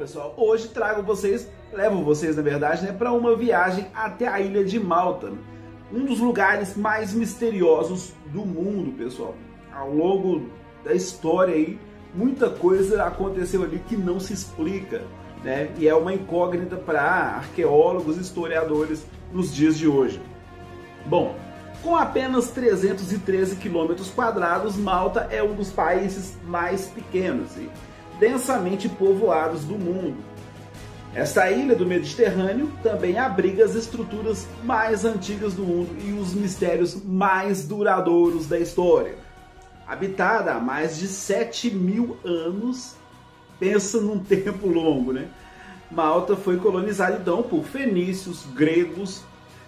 pessoal, hoje levo vocês na verdade, né, para uma viagem até a ilha de Malta, um dos lugares mais misteriosos do mundo, pessoal. Ao longo da história aí, muita coisa aconteceu ali que não se explica, né, e é uma incógnita para arqueólogos e historiadores nos dias de hoje. Bom, com apenas 313 quilômetros quadrados, Malta é um dos países mais pequenos e densamente povoados do mundo. Esta ilha do Mediterrâneo também abriga as estruturas mais antigas do mundo e os mistérios mais duradouros da história. Habitada há mais de 7.000 anos, pensa num tempo longo, né? Malta foi colonizada então por fenícios, gregos,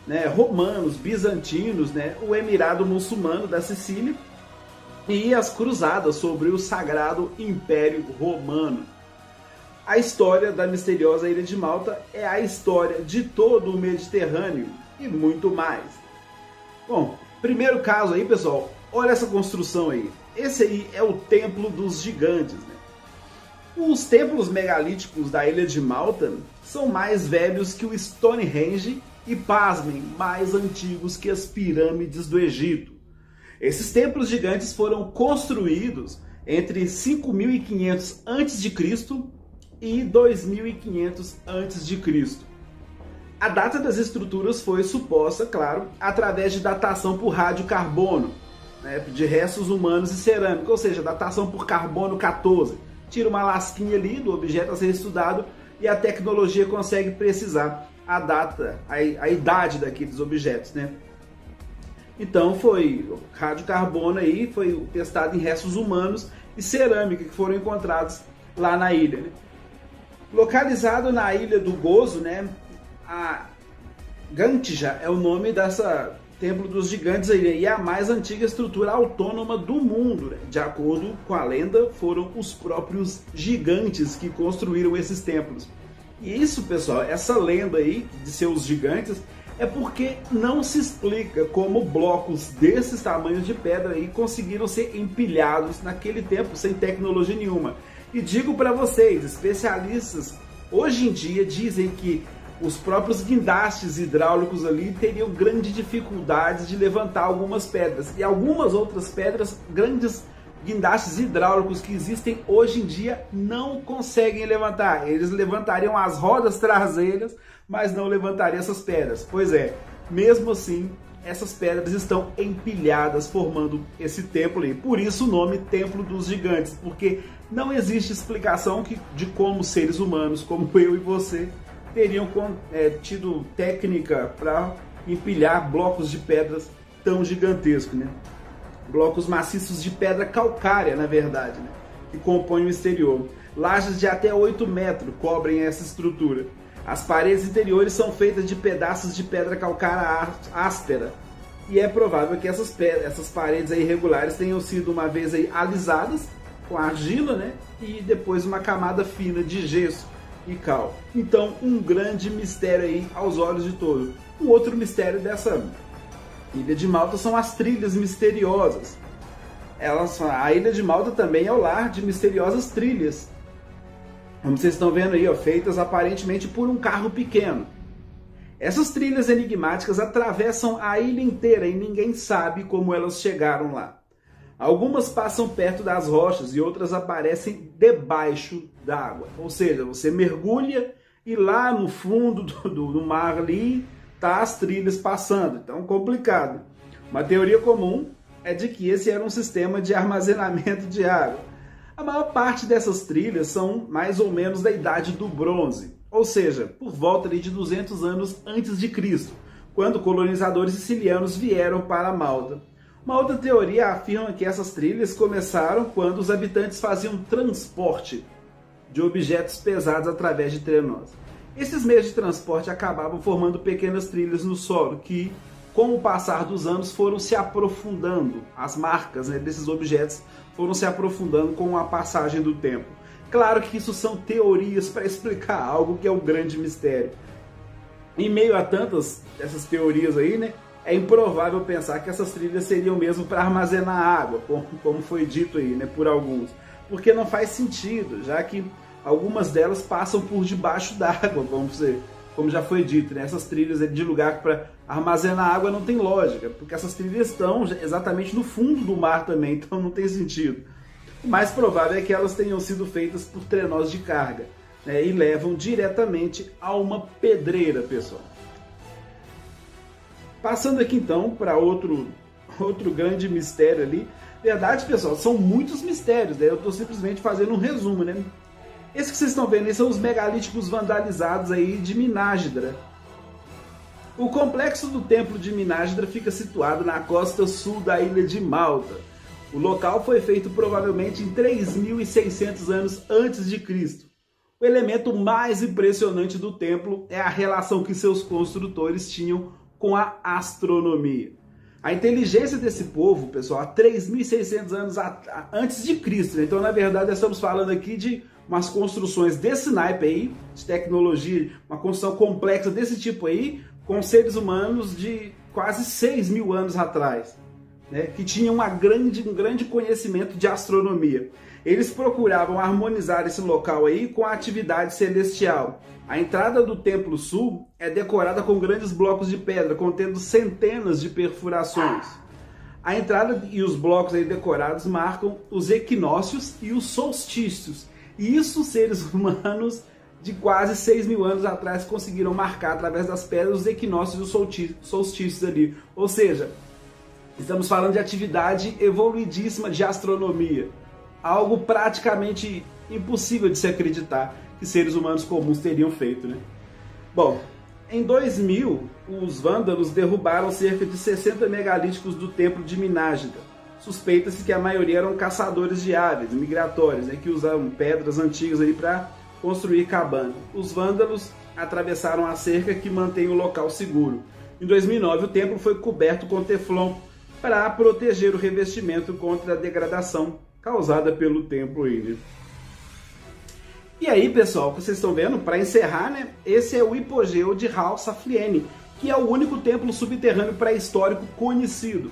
né, romanos, bizantinos, né, o Emirado Muçulmano da Sicília e as cruzadas sobre o Sagrado Império Romano. A história da misteriosa Ilha de Malta é a história de todo o Mediterrâneo e muito mais. Bom, primeiro caso aí, pessoal, olha essa construção aí. Esse aí é o Templo dos Gigantes, né? Os templos megalíticos da Ilha de Malta são mais velhos que o Stonehenge e, pasmem, mais antigos que as pirâmides do Egito. Esses templos gigantes foram construídos entre 5.500 a.C. e 2.500 a.C. A data das estruturas foi suposta, claro, através de datação por radiocarbono, né, de restos humanos e cerâmica, ou seja, datação por carbono 14. Tira uma lasquinha ali do objeto a ser estudado e a tecnologia consegue precisar a data, a idade daqueles objetos, né? Então foi radiocarbono aí, foi testado em restos humanos e cerâmica que foram encontrados lá na ilha, né? Localizado na Ilha do Gozo, né? A Gantja é o nome dessa Templo dos Gigantes aí, e é a mais antiga estrutura autônoma do mundo, né? De acordo com a lenda, foram os próprios gigantes que construíram esses templos. E isso, pessoal, essa lenda aí de seus gigantes é porque não se explica como blocos desses tamanhos de pedra aí conseguiram ser empilhados naquele tempo sem tecnologia nenhuma. E digo para vocês, especialistas hoje em dia dizem que os próprios guindastes hidráulicos ali teriam grandes dificuldades de levantar algumas pedras. E algumas outras pedras, grandes guindastes hidráulicos que existem hoje em dia, não conseguem levantar. Eles levantariam as rodas traseiras, mas não levantariam essas pedras. Pois é, mesmo assim, essas pedras estão empilhadas formando esse templo aí. Por isso o nome Templo dos Gigantes, porque não existe explicação de como seres humanos, como eu e você, teriam tido técnica para empilhar blocos de pedras tão gigantescos, né? Blocos maciços de pedra calcária, na verdade, né, que compõem o exterior. Lajes de até 8 metros cobrem essa estrutura. As paredes interiores são feitas de pedaços de pedra calcária áspera. E é provável que essas paredes aí irregulares tenham sido uma vez aí alisadas com argila, né, e depois uma camada fina de gesso e cal. Então, um grande mistério aí aos olhos de todos. Um outro mistério dessa Ilha de Malta são as trilhas misteriosas. A Ilha de Malta também é o lar de misteriosas trilhas, como vocês estão vendo aí, ó, feitas aparentemente por um carro pequeno. Essas trilhas enigmáticas atravessam a ilha inteira e ninguém sabe como elas chegaram lá. Algumas passam perto das rochas e outras aparecem debaixo d'água. Ou seja, você mergulha e lá no fundo do mar ali tá as trilhas passando. Então, complicado. Uma teoria comum é de que esse era um sistema de armazenamento de água. A maior parte dessas trilhas são mais ou menos da Idade do Bronze, ou seja, por volta de 200 anos antes de Cristo, quando colonizadores sicilianos vieram para Malta. Uma outra teoria afirma que essas trilhas começaram quando os habitantes faziam transporte de objetos pesados através de trenós. Esses meios de transporte acabavam formando pequenas trilhas no solo que, com o passar dos anos, foram se aprofundando. As marcas, né, desses objetos foram se aprofundando com a passagem do tempo. Claro que isso são teorias para explicar algo que é o grande mistério. Em meio a tantas dessas teorias aí, né, é improvável pensar que essas trilhas seriam mesmo para armazenar água, como foi dito aí, né, por alguns. Porque não faz sentido, já que algumas delas passam por debaixo d'água, como já foi dito, né? Essas trilhas de lugar para armazenar água não tem lógica, porque essas trilhas estão exatamente no fundo do mar também, então não tem sentido. O mais provável é que elas tenham sido feitas por trenós de carga, né? E levam diretamente a uma pedreira, pessoal. Passando aqui então para outro grande mistério ali. Verdade, pessoal, são muitos mistérios, né? Eu estou simplesmente fazendo um resumo, né? Esses que vocês estão vendo aí são os megalíticos vandalizados aí de Minágidra. O complexo do templo de Minágidra fica situado na costa sul da ilha de Malta. O local foi feito provavelmente em 3.600 anos antes de Cristo. O elemento mais impressionante do templo é a relação que seus construtores tinham com a astronomia. A inteligência desse povo, pessoal, há 3.600 anos antes de Cristo, né? Então, na verdade, nós estamos falando aqui de umas construções desse naipe aí, de tecnologia, uma construção complexa desse tipo aí, com seres humanos de quase 6.000 anos atrás, né? Que tinham um grande conhecimento de astronomia. Eles procuravam harmonizar esse local aí com a atividade celestial. A entrada do Templo Sul é decorada com grandes blocos de pedra, contendo centenas de perfurações. A entrada e os blocos aí decorados marcam os equinócios e os solstícios. E isso seres humanos de quase 6.000 anos atrás conseguiram marcar através das pedras os equinócios e os solstícios ali. Ou seja, estamos falando de atividade evoluidíssima de astronomia. Algo praticamente impossível de se acreditar que seres humanos comuns teriam feito, né? Bom, em 2000, os vândalos derrubaram cerca de 60 megalíticos do templo de Minágidra. Suspeita-se que a maioria eram caçadores de aves migratórios, né, que usavam pedras antigas aí para construir cabana. Os vândalos atravessaram a cerca que mantém o local seguro. Em 2009, o templo foi coberto com teflon para proteger o revestimento contra a degradação causada pelo templo aí, né? E aí, pessoal, que vocês estão vendo, para encerrar, né, esse é o hipogeu de Hal Saflieni, que é o único templo subterrâneo pré-histórico conhecido.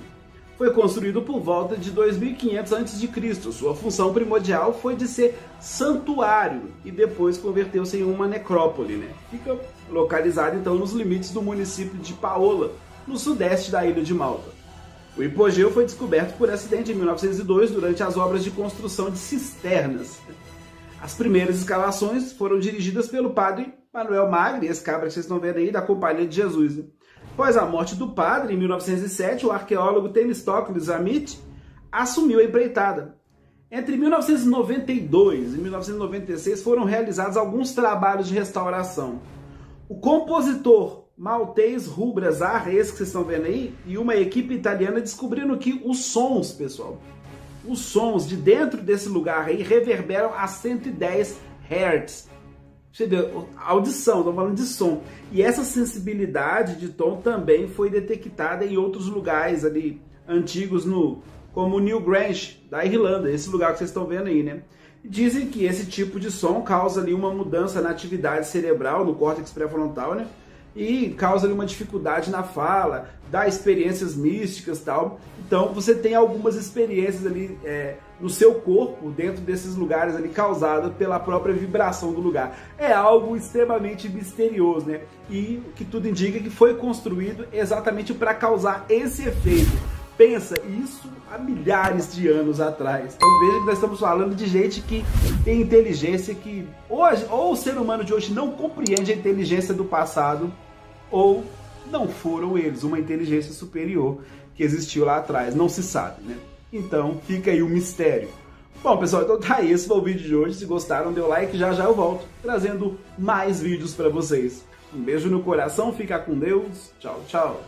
Foi construído por volta de 2500 a.C. Sua função primordial foi de ser santuário e depois converteu-se em uma necrópole, né? Fica localizado então nos limites do município de Paola, no sudeste da ilha de Malta. O hipogeu foi descoberto por acidente em 1902 durante as obras de construção de cisternas. As primeiras escavações foram dirigidas pelo padre Manuel Magri, esse cabra que vocês estão vendo aí, da Companhia de Jesus, né? Após a morte do padre, em 1907, o arqueólogo Themistocles Amit assumiu a empreitada. Entre 1992 e 1996 foram realizados alguns trabalhos de restauração. O compositor maltês Rubens Arr, esse que vocês estão vendo aí, e uma equipe italiana descobriram que os sons, pessoal, os sons de dentro desse lugar aí reverberam a 110 Hz. Você vê, audição, estamos falando de som. E essa sensibilidade de tom também foi detectada em outros lugares ali antigos, como Newgrange, da Irlanda, esse lugar que vocês estão vendo aí, né? Dizem que esse tipo de som causa ali uma mudança na atividade cerebral, no córtex pré-frontal, né? E causa ali uma dificuldade na fala, dá experiências místicas e tal. Então você tem algumas experiências ali no seu corpo, dentro desses lugares ali, causadas pela própria vibração do lugar. É algo extremamente misterioso, né? E o que tudo indica que foi construído exatamente para causar esse efeito. Pensa, isso há milhares de anos atrás. Então veja que nós estamos falando de gente que tem inteligência que hoje, ou o ser humano de hoje não compreende a inteligência do passado, ou não foram eles, uma inteligência superior que existiu lá atrás, não se sabe, né? Então fica aí o mistério. Bom, pessoal, então tá aí, esse foi o vídeo de hoje. Se gostaram, dê o like, já eu volto trazendo mais vídeos para vocês. Um beijo no coração, fica com Deus, tchau, tchau.